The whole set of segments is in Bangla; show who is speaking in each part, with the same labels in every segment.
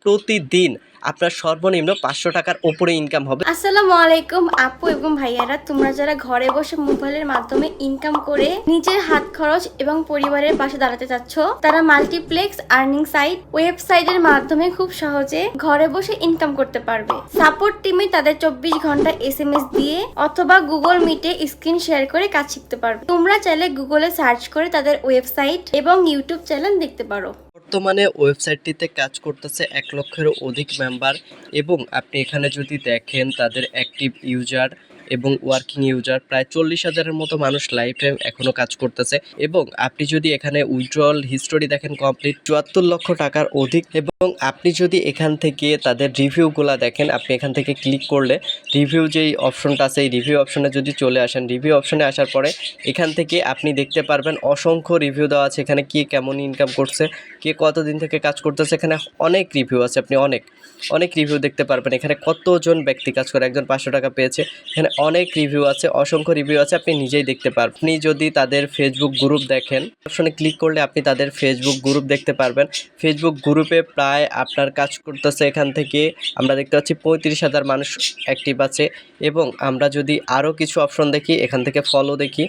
Speaker 1: প্রতিদিন আপনার সর্বনিম্ন 500 টাকার উপরে ইনকাম হবে।
Speaker 2: আসসালামু আলাইকুম আপু এবং ভাইয়ারা, তোমরা যারা ঘরে বসে মোবাইলের মাধ্যমে ইনকাম করে নিজের হাত খরচ এবং পরিবারের পাশে দাঁড়াতে চাচ্ছ, তারা মাল্টিপ্লেক্স আর্নিং সাইট ওয়েবসাইটের মাধ্যমে খুব সহজে ঘরে বসে ইনকাম করতে পারবে। সাপোর্ট টিমে তাদের 24 ঘন্টা SMS দিয়ে অথবা গুগল মিটে স্ক্রিন শেয়ার করে কাজ শিখতে পারবে। তোমরা চাইলে গুগলে সার্চ করে তাদের ওয়েবসাইট এবং ইউটিউব চ্যানেল দেখতে পারো।
Speaker 1: বর্তমানে ওয়েবসাইটটিতে কাজ করতেছে 1 লক্ষেরও অধিক মেম্বার, এবং আপনি এখানে যদি দেখেন তাদের অ্যাক্টিভ ইউজার এবং ওয়ার্কিং ইউজার প্রায় 40,000-এর মতো মানুষ লাইভ টাইম এখনও কাজ করতেছে। এবং আপনি যদি এখানে উইথড্রল হিস্টোরি দেখেন কমপ্লিট 74 লক্ষ টাকার অধিক। এবং আপনি যদি এখান থেকে তাদের রিভিউগুলো দেখেন, আপনি এখান থেকে ক্লিক করলে রিভিউ যেই অপশনটা আছে এই রিভিউ অপশনে যদি চলে আসেন, রিভিউ অপশনে আসার পরে এখান থেকে আপনি দেখতে পারবেন অসংখ্য রিভিউ দেওয়া আছে। এখানে কে কেমন ইনকাম করছে, কে কতদিন থেকে কাজ করতেছে, এখানে অনেক রিভিউ আছে। আপনি অনেক রিভিউ দেখতে পারবেন। এখানে কতজন ব্যক্তি কাজ করে, একজন 500 টাকা পেয়েছে, এখানে অনেক রিভিউ আছে, অসংখ্য রিভিউ আছে, আপনি নিজেই দেখতে পারবেন। আপনি যদি তাদের ফেসবুক গ্রুপ দেখেন, অপশনে ক্লিক করলে আপনি তাদের ফেসবুক গ্রুপ দেখতে পারবেন। ফেসবুক গ্রুপে প্রায় আপনার কাজ করতেছে, এখান থেকে আমরা দেখতে পাচ্ছি 35,000 মানুষ অ্যাক্টিভ আছে। এবং আমরা যদি আরও কিছু অপশন দেখি, এখান থেকে ফলো দেখি,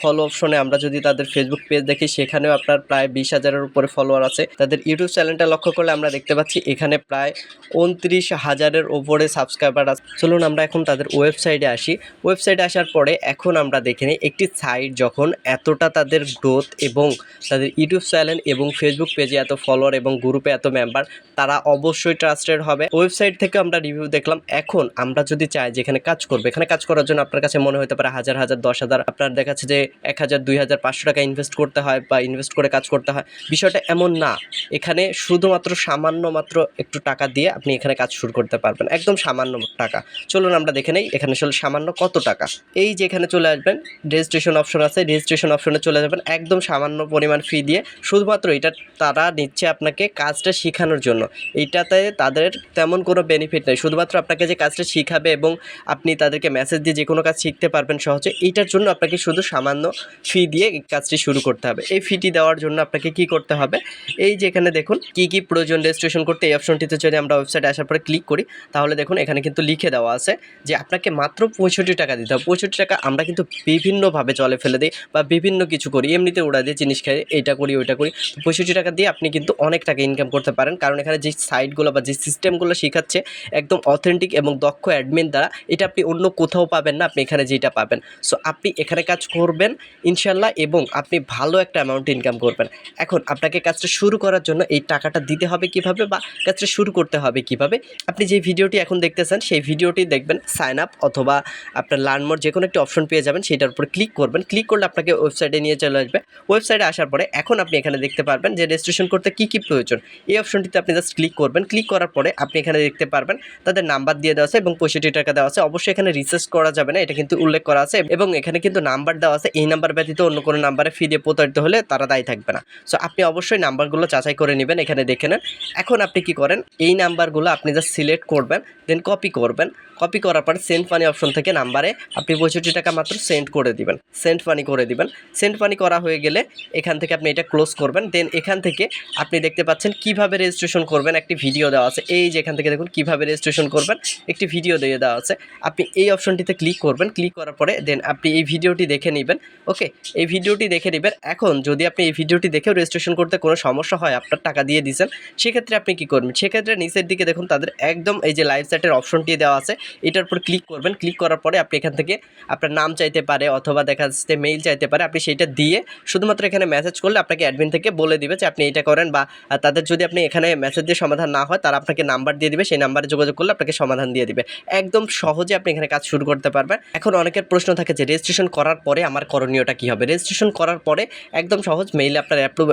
Speaker 1: ফলো অপশনে আমরা যদি তাদের ফেসবুক পেজ দেখি, সেখানেও আপনার প্রায় 20,000-এর উপরে ফলোয়ার আছে। তাদের ইউটিউব চ্যানেলটা লক্ষ্য করলে আমরা দেখতে পাচ্ছি এখানে প্রায় 29,000-এর উপরে সাবস্ক্রাইবার আছে। চলুন আমরা এখন তাদের ওয়েবসাইটে আসি। ওয়েবসাইটে আসার পরে এখন আমরা দেখে নিই একটি সাইট যখন এতটা তাদের গ্রোথ এবং তাদের ইউটিউব চ্যানেল এবং ফেসবুক পেজে এত ফলোয়ার এবং গ্রুপে এত মেম্বার, তারা অবশ্যই ট্রাস্টেড হবে। ওয়েবসাইট থেকে আমরা রিভিউ দেখলাম। এখন আমরা যদি চাই যে এখানে কাজ করবে, এখানে কাজ করার জন্য আপনার কাছে মনে হতে পারে হাজার 10,000 আপনার দেখাচ্ছে যে 1,000, 2,000, 500 টাকা ইনভেস্ট করতে হয় বা ইনভেস্ট করে কাজ করতে হয়। বিষয়টা এমন না। এখানে শুধুমাত্র সামান্য মাত্র একটু টাকা দিয়ে আপনি এখানে কাজ শুরু করতে পারবেন, একদম সামান্য টাকা। চলুন আমরা দেখে নেই এখানে আসলে সামান্য কত টাকা। এই যে এখানে চলে আসবেন, রেজিস্ট্রেশন অপশন আছে, রেজিস্ট্রেশন অপশনে চলে যাবেন। একদম সামান্য পরিমাণ ফি দিয়ে শুধুমাত্র এটা তারা নিচ্ছে আপনাকে কাজটা শেখানোর জন্য। এইটাতে তাদের তেমন কোনো বেনিফিট নেই, শুধুমাত্র আপনাকে যে কাজটা শিখাবে এবং আপনি তাদেরকে মেসেজ দিয়ে যে কোনো কাজ শিখতে পারবেন সহজে, এইটার জন্য আপনাকে শুধু সামান্য ফি দিয়ে কাজটি শুরু করতে হবে। এই ফিটি দেওয়ার জন্য আপনাকে কি করতে হবে, এই যে এখানে দেখুন কি কি প্রয়োজন রেজিস্ট্রেশন করতে, এই অপশনটিতে যদি আমরা ওয়েবসাইটে আসার পরে ক্লিক করি, তাহলে দেখুন এখানে কিন্তু লিখে দেওয়া আছে যে আপনাকে মাত্র 65 টাকা দিতে হবে। 65 টাকা আমরা কিন্তু বিভিন্নভাবে জলে ফেলে দিই বা বিভিন্ন কিছু করি, এমনিতে উড়া দিয়ে জিনিস খাই, এইটা করি ওইটা করি। 65 টাকা দিয়ে আপনি কিন্তু অনেক টাকা ইনকাম করতে পারেন, কারণ এখানে যে সাইটগুলো বা যে সিস্টেমগুলো শেখাচ্ছে একদম অথেন্টিক এবং দক্ষ অ্যাডমিন দ্বারা, এটা আপনি অন্য কোথাও পাবেন না, আপনি এখানে যেটা পাবেন। সো আপনি এখানে কাজ করবেন ইনশাল্লাহ, এবং আপনি ভালো একটা অ্যামাউন্ট ইনকাম করবেন। এখন আপনাকে কাজটা শুরু করার জন্য এই টাকাটা দিতে হবে কিভাবে বা কাজটা শুরু করতে হবে কিভাবে, আপনি যে ভিডিওটি এখন দেখতেছেন সেই ভিডিওটি দেখবেন, সাইন আপ অথবা আপনার লার্ন মোর যে কোনো একটি অপশন পেয়ে যাবেন, সেটার উপরে ক্লিক করবেন। ক্লিক করলে আপনাকে ওয়েবসাইটে নিয়ে চলে আসবে। ওয়েবসাইটে আসার পরে এখন আপনি এখানে দেখতে পারবেন যে রেজিস্ট্রেশন করতে কী কী প্রয়োজন। এই অপশনটিতে আপনি জাস্ট ক্লিক করবেন। ক্লিক করার পরে আপনি এখানে দেখতে পারবেন তাদের নাম্বার দিয়ে দেওয়া আছে এবং 65 টাকা দেওয়া আছে। অবশ্যই এখানে রিসার্চ করা যাবে না, এটা কিন্তু উল্লেখ করা আছে, এবং এখানে কিন্তু নাম্বার দেওয়া আছে। এই নাম্বার ব্যতীত অন্য কোনো নাম্বারে ফি দিয়ে প্রতারিত হলে তারা দায়ী থাকবে না। সো আপনি অবশ্যই নাম্বারগুলো যাচাই করে নেবেন, এখানে দেখে নেন। এখন আপনি কি করেন, এই নাম্বারগুলো আপনি জাস্ট সিলেক্ট করবেন, দেন কপি করবেন। কপি করার পরে সেন্ড মানি অপশন থেকে নাম্বারে আপনি 65 টাকা মাত্র সেন্ড করে দিবেন, সেন্ড মানি করে দিবেন। সেন্ড মানি করা হয়ে গেলে এখান থেকে আপনি এটা ক্লোজ করবেন। দেন এখান থেকে আপনি দেখতে পাচ্ছেন কিভাবে রেজিস্ট্রেশন করবেন, একটি ভিডিও দেওয়া আছে। এই যে এখান থেকে দেখুন কিভাবে রেজিস্ট্রেশন করবেন, একটি ভিডিও দিয়ে দেওয়া আছে। আপনি এই অপশনটিতে ক্লিক করবেন। ক্লিক করার পরে দেন আপনি এই ভিডিওটি দেখে নেবেন। ওকে, এই ভিডিওটি দেখে নেবেন। এখন যদি আপনি এই ভিডিওটি দেখেও রেজিস্ট্রেশন করতে কোনো সমস্যা হয়, আপনার টাকা দিয়ে দিয়েছেন, সেক্ষেত্রে আপনি কি করবেন, সেক্ষেত্রে নিচের দিকে দেখুন তাদের একদম এই যে লাইভ চ্যাটের অপশনটি দেওয়া আছে, এটার উপর ক্লিক করবেন। ক্লিক করার পরে আপনি এখান থেকে আপনার নাম চাইতে পারে অথবা দেখা যাচ্ছে মেইল চাইতে পারে, আপনি সেইটা দিয়ে শুধুমাত্র এখানে মেসেজ করলে আপনাকে অ্যাডমিন থেকে বলে দিবে যে আপনি এটা করেন। বা তাদের যদি আপনি এখানে মেসেজ দিয়ে সমাধান না হয়, তারা আপনাকে নাম্বার দিয়ে দিবে, সেই নাম্বারে যোগাযোগ করলে আপনাকে সমাধান দিয়ে দিবে। একদম সহজে আপনি এখানে কাজ শুরু করতে পারবেন। এখন অনেকের প্রশ্ন থাকে যে রেজিস্ট্রেশন করার পরে আমার করণীয়টা কী হবে। রেজিস্ট্রেশন করার পরে একদম সহজ, মেইলে আপনার অ্যাপ্রুভ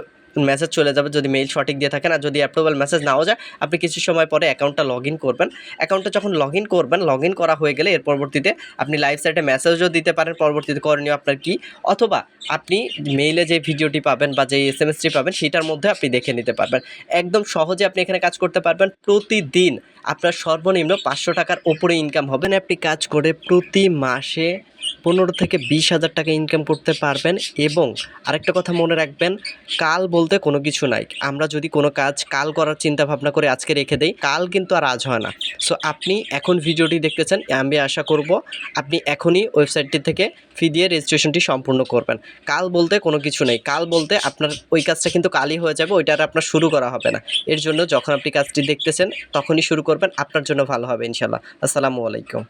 Speaker 1: মেসেজ চলে যাবে যদি মেইল সঠিক দিয়ে থাকেন। আর যদি অ্যাপ্রুভাল মেসেজ নাও যায়, আপনি কিছু সময় পরে অ্যাকাউন্টটা লগ ইন করবেন। অ্যাকাউন্টটা যখন লগ ইন করবেন, লগ ইন করা হয়ে গেলে এর পরবর্তীতে আপনি লাইভ সাইটে মেসেজও দিতে পারেন পরবর্তীতে করণীয় আপনার কী, অথবা আপনি মেইলে যে ভিডিওটি পাবেন বা যে এসএমএসটি পাবেন সেটার মধ্যে আপনি দেখে নিতে পারবেন। একদম সহজে আপনি এখানে কাজ করতে পারবেন। প্রতিদিন আপনার সর্বনিম্ন 500 টাকার ওপরে ইনকাম হবে। আপনি কাজ করে প্রতি মাসে 15 থেকে 20,000 টাকা ইনকাম করতে পারবেন। এবং আরেকটা কথা মনে রাখবেন, কাল বলতে কোনো কিছু নাই। আমরা যদি কোনো কাজ কাল করার চিন্তা ভাবনা করে আজকে রেখে দেই, কাল কিন্তু আর আজ হয় না। সো আপনি এখন ভিডিওটি দেখতেছেন, আমি আশা করব আপনি এখনই ওয়েবসাইটটি থেকে ফি দিয়ে রেজিস্ট্রেশনটি সম্পূর্ণ করবেন। কাল বলতে কোনো কিছু নেই। কাল বলতে আপনার ওই কাজটা কিন্তু কালই হয়ে যাবে, ওইটা আর আপনার শুরু করা হবে না। এর জন্য যখন আপনি কাজটি দেখতেছেন তখনই শুরু করবেন, আপনার জন্য ভালো হবে ইনশাল্লাহ। আসসালামু আলাইকুম।